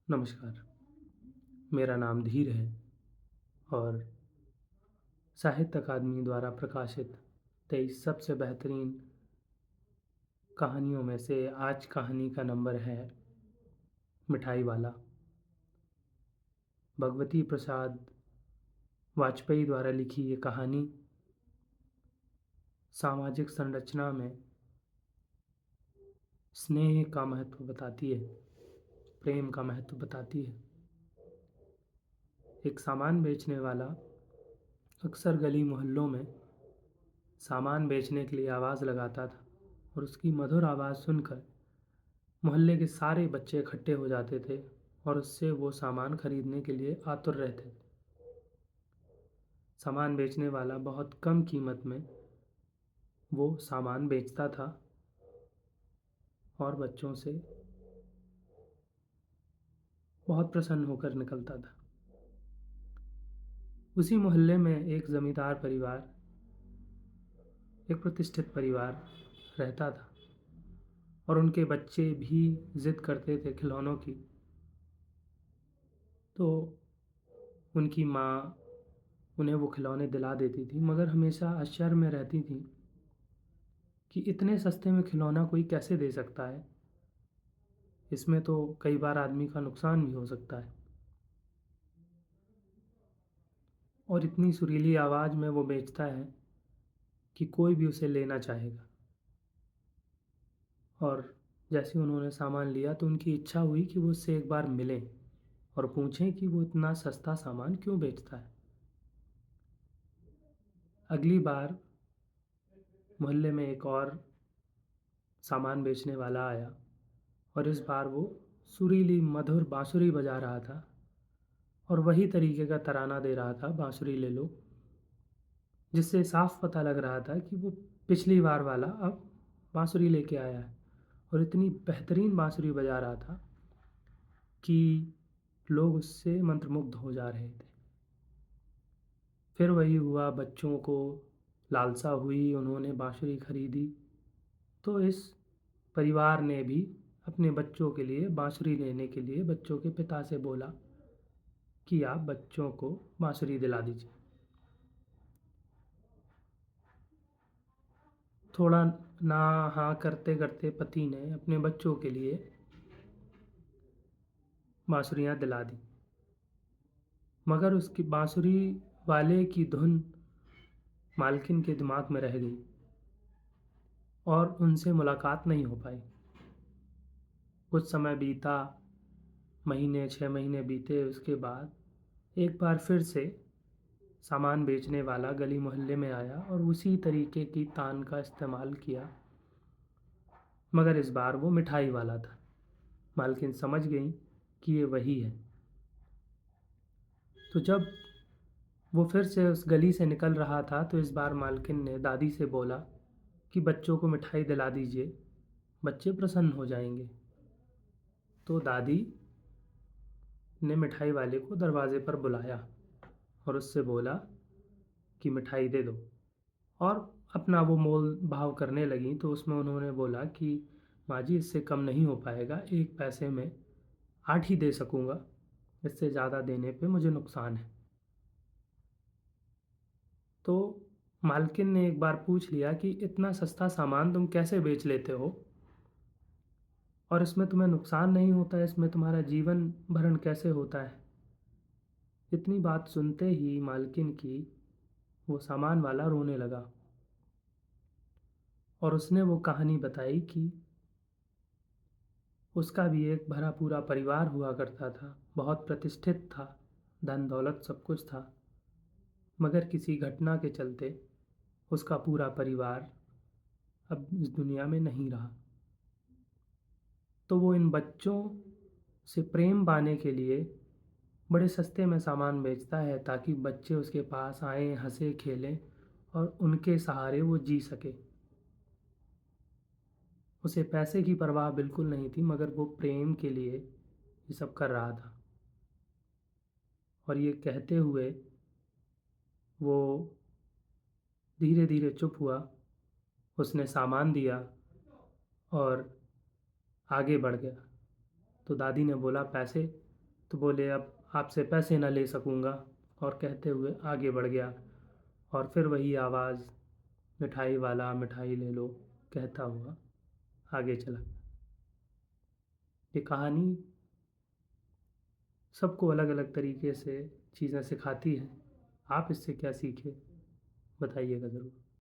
नमस्कार। मेरा नाम धीर है और साहित्य अकादमी द्वारा प्रकाशित 23 सबसे बेहतरीन कहानियों में से आज कहानी का नंबर है मिठाई वाला। भगवती प्रसाद वाजपेयी द्वारा लिखी ये कहानी सामाजिक संरचना में स्नेह का महत्व बताती है, प्रेम का महत्व बताती है। एक सामान बेचने वाला अक्सर गली मोहल्लों में सामान बेचने के लिए आवाज़ लगाता था और उसकी मधुर आवाज़ सुनकर मोहल्ले के सारे बच्चे इकट्ठे हो जाते थे और उससे वो सामान खरीदने के लिए आतुर रहते थे। सामान बेचने वाला बहुत कम कीमत में वो सामान बेचता था और बच्चों से बहुत प्रसन्न होकर निकलता था। उसी मोहल्ले में एक जमींदार परिवार, एक प्रतिष्ठित परिवार रहता था और उनके बच्चे भी जिद करते थे खिलौनों की। तो उनकी माँ उन्हें वो खिलौने दिला देती थी, मगर हमेशा आश्चर्य में रहती थी कि इतने सस्ते में खिलौना कोई कैसे दे सकता है। इसमें तो कई बार आदमी का नुकसान भी हो सकता है। और इतनी सुरीली आवाज़ में वो बेचता है कि कोई भी उसे लेना चाहेगा। और जैसे उन्होंने सामान लिया तो उनकी इच्छा हुई कि वो उससे एक बार मिलें और पूछें कि वो इतना सस्ता सामान क्यों बेचता है। अगली बार मोहल्ले में एक और सामान बेचने वाला आया और इस बार वो सुरीली मधुर बांसुरी बजा रहा था और वही तरीके का तराना दे रहा था, बांसुरी ले लो, जिससे साफ पता लग रहा था कि वो पिछली बार वाला अब बांसुरी लेके आया है। और इतनी बेहतरीन बांसुरी बजा रहा था कि लोग उससे मंत्रमुग्ध हो जा रहे थे। फिर वही हुआ, बच्चों को लालसा हुई, उन्होंने बांसुरी खरीदी। तो इस परिवार ने भी अपने बच्चों के लिए बांसुरी लेने के लिए बच्चों के पिता से बोला कि आप बच्चों को बांसुरी दिला दीजिए। थोड़ा ना हाँ करते करते पति ने अपने बच्चों के लिए बांसुरियाँ दिला दी, मगर उसकी बांसुरी वाले की धुन मालकिन के दिमाग में रह गई और उनसे मुलाकात नहीं हो पाई। कुछ समय बीता, महीने 6 महीने बीते। उसके बाद एक बार फिर से सामान बेचने वाला गली मोहल्ले में आया और उसी तरीके की तान का इस्तेमाल किया, मगर इस बार वो मिठाई वाला था। मालकिन समझ गई कि ये वही है। तो जब वो फिर से उस गली से निकल रहा था तो इस बार मालकिन ने दादी से बोला कि बच्चों को मिठाई दिला दीजिए, बच्चे प्रसन्न हो जाएंगे। तो दादी ने मिठाई वाले को दरवाजे पर बुलाया और उससे बोला कि मिठाई दे दो, और अपना वो मोल भाव करने लगी। तो उसमें उन्होंने बोला कि माँ जी, इससे कम नहीं हो पाएगा, 1 पैसे में 8 ही दे सकूँगा, इससे ज़्यादा देने पे मुझे नुकसान है। तो मालकिन ने एक बार पूछ लिया कि इतना सस्ता सामान तुम कैसे बेच लेते हो और इसमें तुम्हें नुकसान नहीं होता है, इसमें तुम्हारा जीवन भरण कैसे होता है। इतनी बात सुनते ही मालकिन की वो सामान वाला रोने लगा और उसने वो कहानी बताई कि उसका भी एक भरा पूरा परिवार हुआ करता था, बहुत प्रतिष्ठित था, धन दौलत सब कुछ था, मगर किसी घटना के चलते उसका पूरा परिवार अब इस दुनिया में नहीं रहा। तो वो इन बच्चों से प्रेम पाने के लिए बड़े सस्ते में सामान बेचता है ताकि बच्चे उसके पास आएँ, हंसे खेलें और उनके सहारे वो जी सके। उसे पैसे की परवाह बिल्कुल नहीं थी, मगर वो प्रेम के लिए ये सब कर रहा था। और ये कहते हुए वो धीरे धीरे चुप हुआ। उसने सामान दिया और आगे बढ़ गया। तो दादी ने बोला, पैसे तो बोले अब आपसे पैसे ना ले सकूँगा, और कहते हुए आगे बढ़ गया। और फिर वही आवाज़, मिठाई वाला मिठाई ले लो, कहता हुआ आगे चला। ये कहानी सबको अलग अलग तरीके से चीज़ें सिखाती है। आप इससे क्या सीखे, बताइएगा ज़रूर।